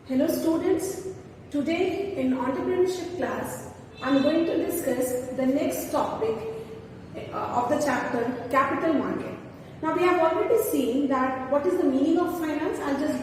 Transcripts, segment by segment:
Hello students, today in entrepreneurship class I am going to discuss the next topic of the chapter capital market. Now we have already seen that what is the meaning of finance. I'll just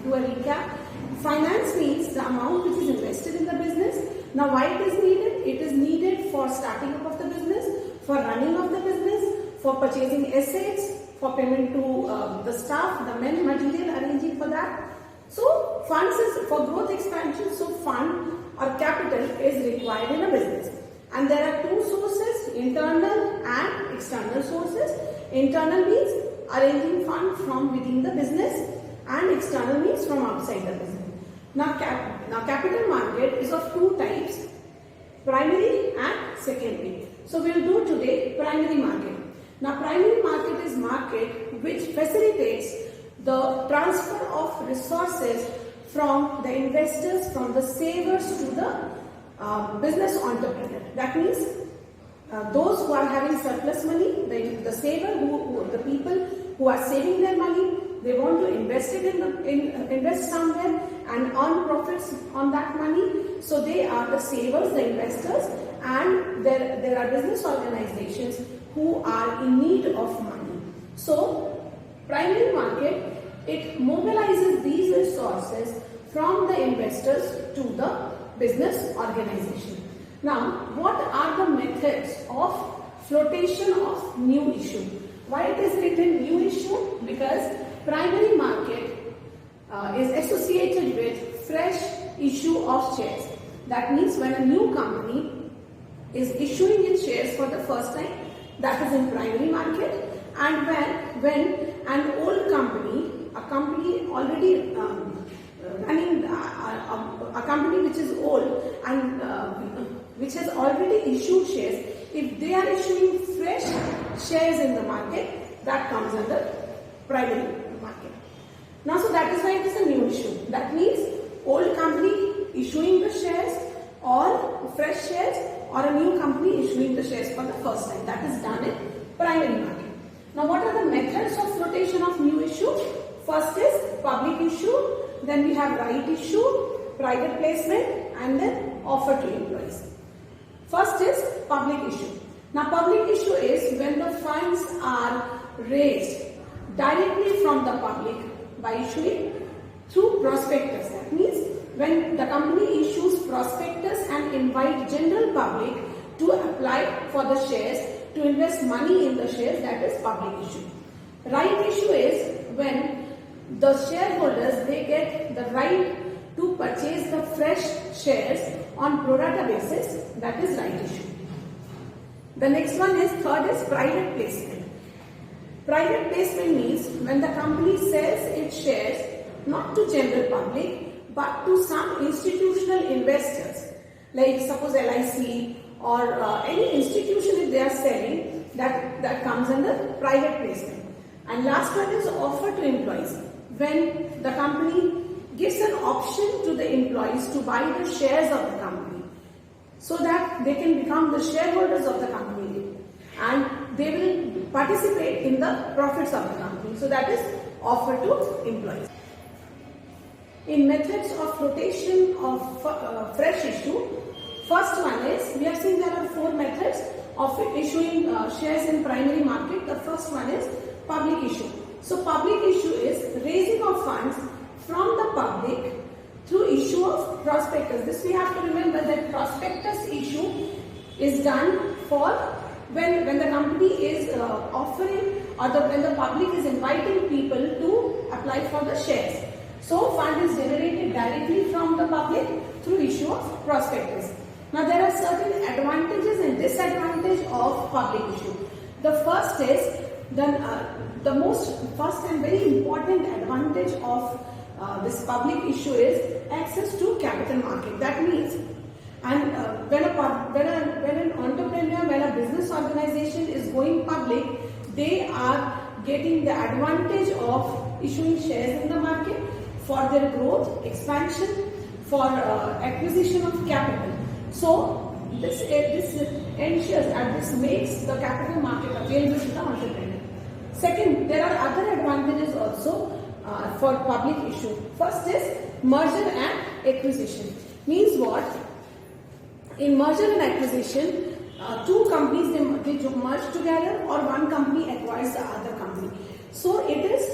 do a recap. Finance means the amount which is invested in the business. Now why it is needed? It is needed for starting up of the business, for running of the business, for purchasing assets, for payment to the staff, the men, material, arranging for that. So funds is for growth expansion, so fund or capital is required in a business. And there are two sources, internal and external sources. Internal means arranging fund from within the business and external means from outside the business. Now capital market is of two types, primary and secondary. So we will do today primary market. Now primary market is market which facilitates the transfer of resources from the investors, from the savers to the business entrepreneur. That means those who are having surplus money, the saver, the people who are saving their money, they want to invest it invest somewhere and earn profits on that money. So they are the savers, the investors, and there are business organizations who are in need of money. So primary market, it mobilizes these resources from the investors to the business organization. Now, what are the methods of flotation of new issue? Why it is written new issue? Because primary market is associated with fresh issue of shares. That means when a new company is issuing its shares for the first time, that is in primary market. And when an old company, a company already running, a company which is old and which has already issued shares, if they are issuing fresh shares in the market, that comes under primary market. Now, so that is why it is a new issue. That means old company issuing the shares or fresh shares, or a new company issuing the shares for the first time. That is done in primary market. Now, what are the methods of flotation of new issue? First is public issue, then we have right issue, private placement, and then offer to employees. First is public issue. Now, public issue is when the funds are raised directly from the public by issuing through prospectus. That means when the company issues prospectus and invite general public to apply for the shares, to invest money in the shares, that is public issue. Right issue is when the shareholders, they get the right to purchase the fresh shares on pro rata basis, that is right issue. The next one is, third is private placement. Private placement means when the company sells its shares not to general public but to some institutional investors, like suppose LIC or any institution, if they are selling, that comes under private placement. And last one is offer to employees. When the company gives an option to the employees to buy the shares of the company so that they can become the shareholders of the company and they will participate in the profits of the company. So that is offer to employees. In methods of flotation of fresh issue, first one is, we have seen there are four methods of issuing shares in primary market. The first one is public issue. So public issue is raising of funds from the public through issue of prospectus. This we have to remember that prospectus issue is done for when the company is offering, or when the public is inviting people to apply for the shares. So fund is generated directly from the public through issue of prospectus. Now there are certain advantages and disadvantages of public issue. The first is the most first and very important advantage of this public issue is access to capital market. That means, and when an entrepreneur, when a business organization is going public, they are getting the advantage of issuing shares in the market for their growth, expansion, for acquisition of capital. So this ensures and this makes the capital market available to the entrepreneur. Second, there are other advantages also. for public issue. First is merger and acquisition. Means what? In merger and acquisition, two companies they merge together, or one company acquires the other company. So it is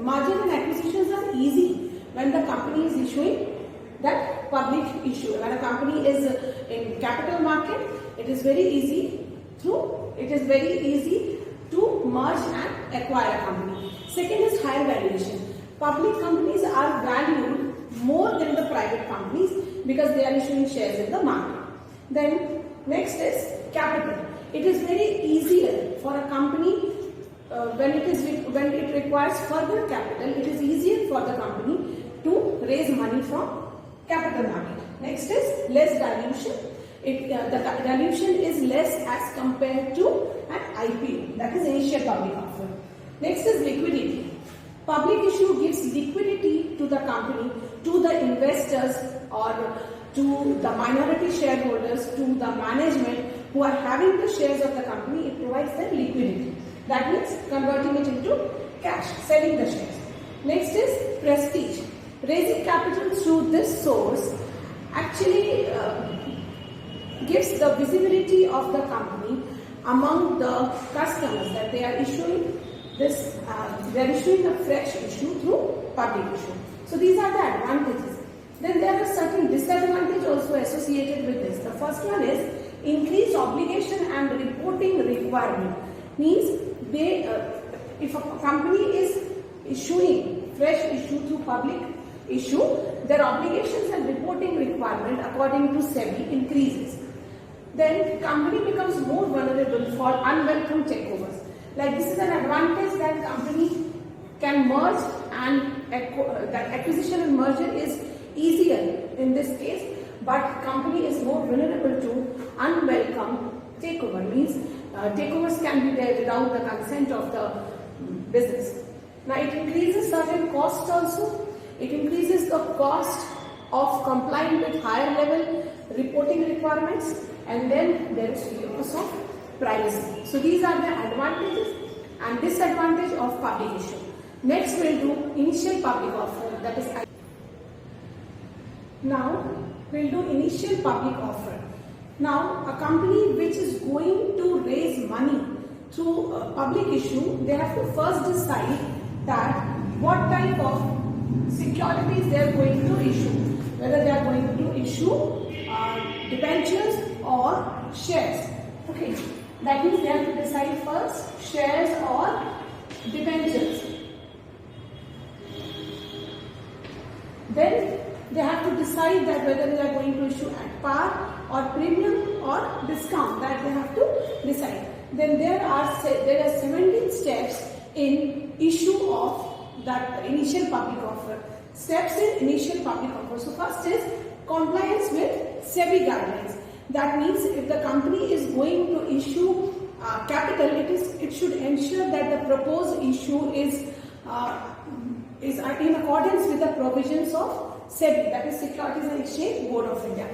merger and acquisitions are easy when the company is issuing that public issue. When a company is in capital market, it is very easy to merge and acquire a company. Second is higher valuation. Public companies are valued more than the private companies because they are issuing shares in the market. Then next is capital. It is very easier for a company when it requires further capital. It is easier for the company to raise money from capital market. Next is less dilution. The dilution is less as compared to an IPO, that is initial public offer. Next is liquidity. Public issue gives liquidity to the company, to the investors, or to the minority shareholders, to the management who are having the shares of the company. It provides them liquidity. That means converting it into cash, selling the shares. Next is prestige. Raising capital through this source actually gives the visibility of the company among the customers that they are issuing this. They are issuing a fresh issue through public issue. So these are the advantages. Then there are certain disadvantages also associated with this. The first one is increased obligation and reporting requirement. Means if a company is issuing fresh issue through public issue, their obligations and reporting requirement according to SEBI increases. Then company becomes more vulnerable for unwelcome takeovers. Like this is an advantage that company can merge, and that acquisition and merger is easier in this case, but company is more vulnerable to unwelcome takeover. Means takeovers can be there without the consent of the business. Now it increases certain costs also. It increases the cost of complying with higher level reporting requirements, and then there is loss of privacy. So these are the advantages and disadvantage of public issue. Next we'll do initial public offer, that is now we'll do initial public offer. Now a company which is going to raise money through a public issue, they have to first decide that what type of securities they are going to issue, whether they are going to issue debentures or shares. Okay, that means they have to decide first shares or debentures. Then they have to decide that whether they are going to issue at par or premium or discount. That they have to decide. Then there are 17 steps in issue of that initial public offer. Steps in initial public offer. So first is compliance with SEBI guidelines. That means if the company is going to issue capital, it should ensure that the proposed issue is in accordance with the provisions of SEBI, that is Securities and Exchange Board of India.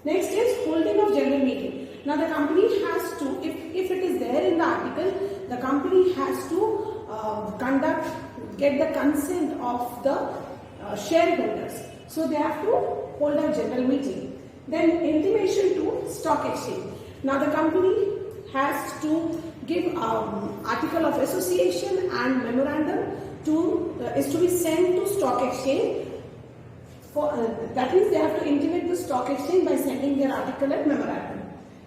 Next is holding of general meeting. Now the company has to, if it is there in the article, the company has to get the consent of the shareholders. So they have to hold a general meeting. Then intimation to stock exchange. Now the company has to give article of association and memorandum is to be sent to stock exchange. That means they have to intimate the stock exchange by sending their article and memorandum.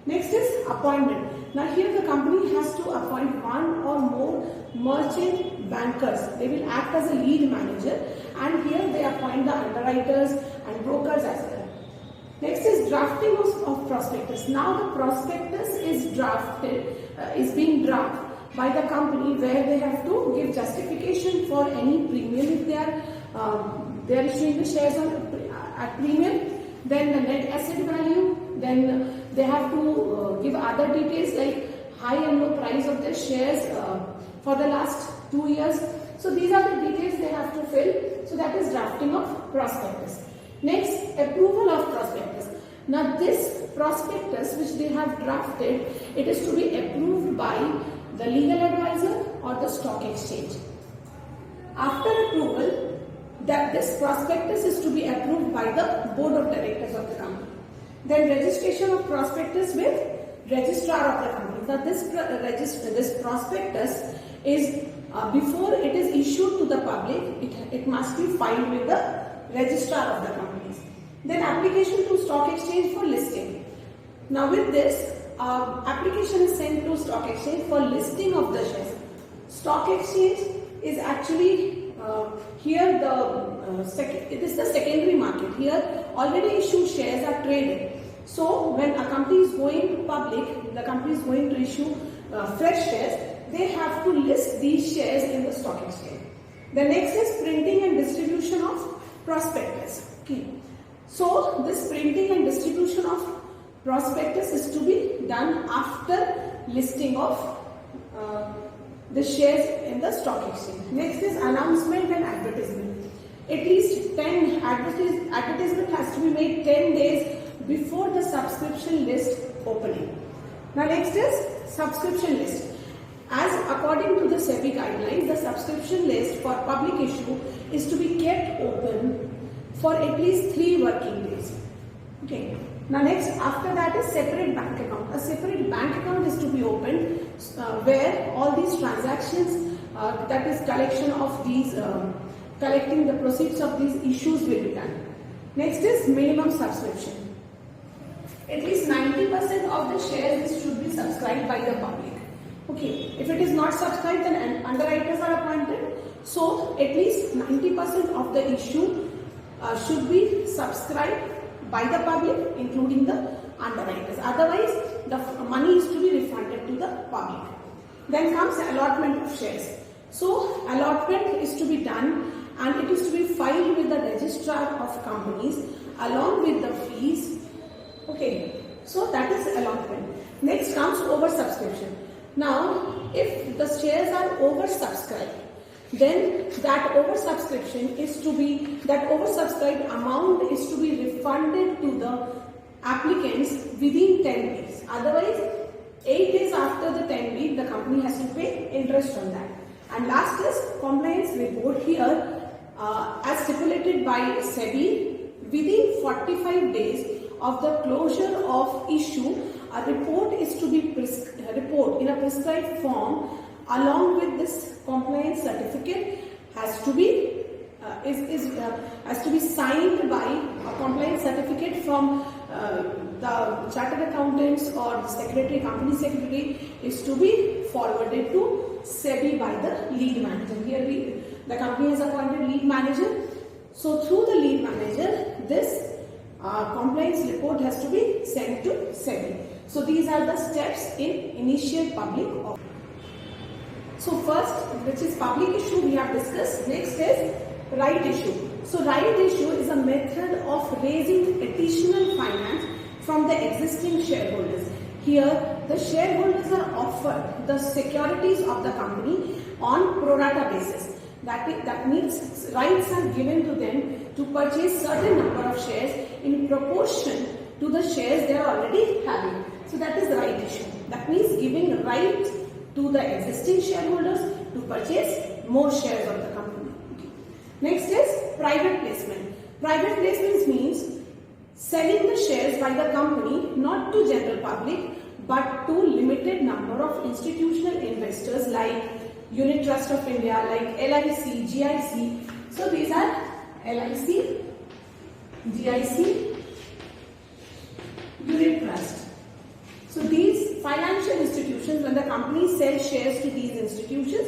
Next is appointment. Now here the company has to appoint one or more merchant bankers. They will act as a lead manager, and here they appoint the underwriters and brokers as well. Next is drafting of prospectus. Now the prospectus is being drafted by the company, where they have to give justification for any premium if they are issuing the shares at premium. Then the net asset value. Then they have to give other details like high and low price of their shares for the last 2 years. So these are the details they have to fill. So that is drafting of prospectus. Next, approval of prospectus. Now this prospectus which they have drafted, it is to be approved by the legal advisor or the stock exchange. After approval, that this prospectus is to be approved by the board of directors of the company. Then registration of prospectus with registrar of the company. Now this prospectus is before it is issued to the public, it must be filed with the registrar of the companies. Then application to stock exchange for listing. Now with this, application is sent to stock exchange for listing of the shares. Stock exchange is actually here it is the secondary market. Here already issued shares are traded. So when a company is going public, the company is going to issue fresh shares, they have to list these shares in the stock exchange. The next is printing and distribution of prospectus. Okay. So this printing and distribution of prospectus is to be done after listing of the shares in the stock exchange. Next is announcement and advertisement. At least 10 advertisement has to be made 10 days before the subscription list opening. Now next is subscription list. As according to the SEBI guidelines, the subscription list for public issue is to be kept open for at least 3 working days. Okay. Now next, after that is separate bank account. A separate bank account is to be opened where all these transactions, that is collection of these, collecting the proceeds of these issues will be done. Next is minimum subscription. At least 90% of the shares should be subscribed by the public. Okay, if it is not subscribed, then underwriters are appointed. So at least 90% of the issue should be subscribed by the public, including the underwriters. Otherwise, the money is to be refunded to the public. Then comes allotment of shares. So allotment is to be done and it is to be filed with the registrar of companies along with the fees. Okay, so that is allotment. Next comes oversubscription. Now, if the shares are oversubscribed, then that oversubscription is to be, that oversubscribed amount is to be refunded to the applicants within 10 days. Otherwise, 8 days after the 10 week, the company has to pay interest on that. And last is compliance report. Here, as stipulated by SEBI, within 45 days of the closure of issue, a report is to be report in a prescribed form along with this compliance certificate has to be has to be signed by a compliance certificate from the chartered accountants or the secretary, company secretary, is to be forwarded to SEBI by the lead manager. Here the company has appointed lead manager. So through the lead manager, this compliance report has to be sent to SEBI. So these are the steps in initial public offering. So first, which is public issue, we have discussed. Next is right issue. So right issue is a method of raising additional finance from the existing shareholders. Here, the shareholders are offered the securities of the company on pro rata basis. That means rights are given to them to purchase certain number of shares in proportion to the shares they are already having. So that is the right issue. That means giving right to the existing shareholders to purchase more shares of the company. Okay. Next is private placement. Private placement means selling the shares by the company not to general public but to limited number of institutional investors like Unit Trust of India, like LIC, GIC. So these are LIC, GIC, Unit Trust. So these financial institutions, when the company sells shares to these institutions,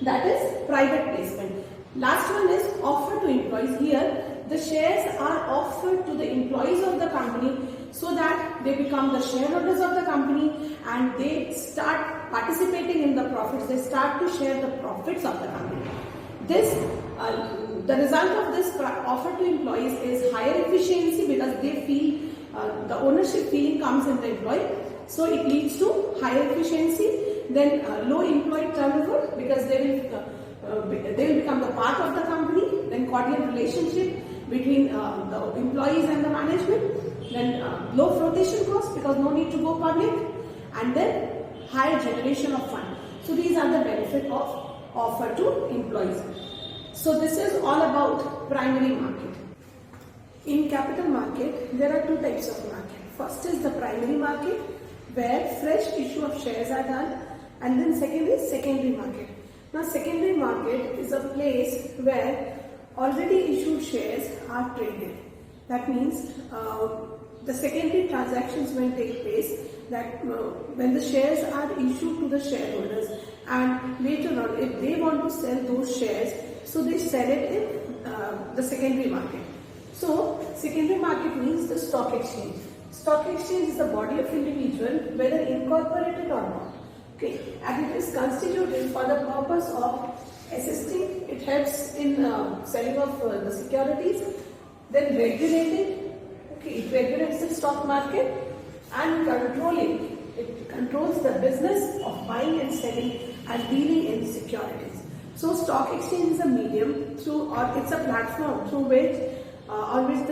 that is private placement. Last one is offer to employees. Here the shares are offered to the employees of the company so that they become the shareholders of the company and they start participating in the profits. They start to share the profits of the company. This the result of this offer to employees is higher efficiency because they feel the ownership feeling comes in the employee. So it leads to higher efficiency, then low employee turnover because they will become the part of the company, then cordial relationship between the employees and the management, then low flotation cost because no need to go public, and then higher generation of fund. So these are the benefit of offer to employees. So So this is all about primary market. In capital market, there are two types of market. First is the primary market, where fresh issue of shares are done, and then second is secondary market. Now secondary market is a place where already issued shares are traded. That means the secondary transactions will take place, that when the shares are issued to the shareholders, and later on if they want to sell those shares, so they sell it in the secondary market. So secondary market means the stock exchange. Stock exchange is the body of individual, whether incorporated or not. Okay, and it is constituted for the purpose of assisting. It helps in selling of the securities, then regulating. Okay, it regulates the stock market and controlling. It controls the business of buying and selling and dealing in securities. So stock exchange is a medium through, or it's a platform through which on which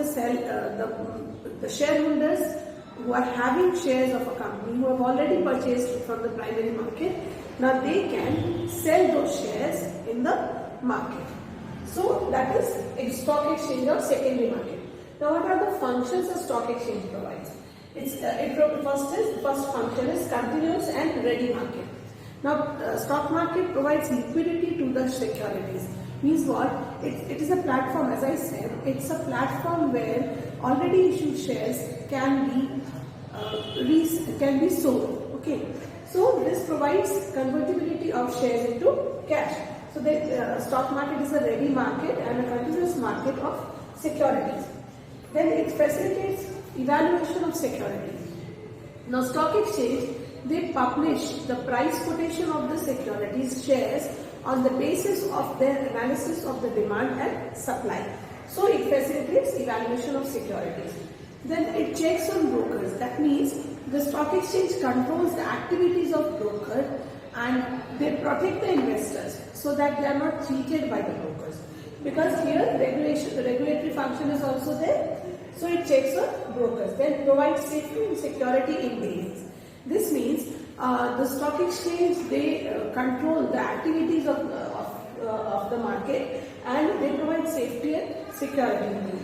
the shareholders who are having shares of a company, who have already purchased from the primary market, now they can sell those shares in the market. So that is a stock exchange or secondary market. Now what are the functions a stock exchange provides? First function is continuous and ready market. Now stock market provides liquidity to the securities. Means what? It is a platform, as I said, it's a platform where already issued shares can be sold. Okay, so this provides convertibility of shares into cash. So the stock market is a ready market and a continuous market of securities. Then it facilitates evaluation of securities. Now stock exchange, they publish the price quotation of the securities shares on the basis of their analysis of the demand and supply. So it facilitates evaluation of securities. Then it checks on brokers. That means the stock exchange controls the activities of broker and they protect the investors so that they are not cheated by the brokers. Because here the regulatory function is also there. So it checks on brokers. Then provides safety and security in dealings. This means the stock exchange, they control the activities of the market and they provide safety and security.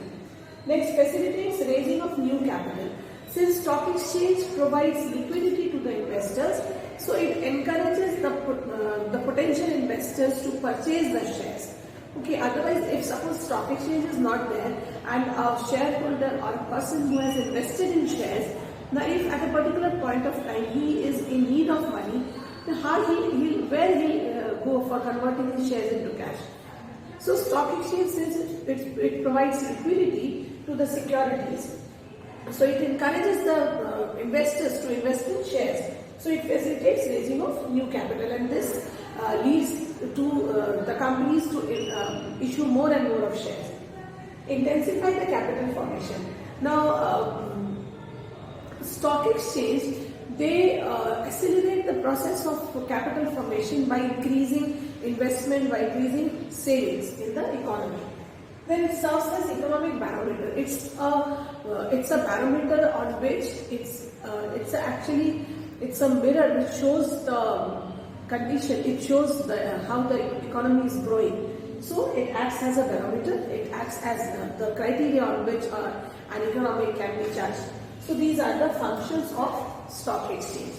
Next, facilitates raising of new capital. Since stock exchange provides liquidity to the investors, so it encourages the potential investors to purchase the shares. Okay, otherwise if suppose stock exchange is not there and a shareholder or a person who has invested in shares, now if at a particular point of time he is in need of money, then where he'll go for converting his shares into cash? So stock exchange, since it provides liquidity to the securities, so it encourages the investors to invest in shares. So it facilitates raising of new capital, and this leads to the companies to issue more and more of shares. Intensify the capital formation. Now stock exchange, they accelerate the process of capital formation by increasing investment, by increasing savings in the economy. Then it serves as economic barometer. It's a barometer on which it's a mirror which shows the condition. It shows how the economy is growing. So it acts as a barometer. It acts as the criteria on which an economy can be judged. So these are the functions of stock exchange.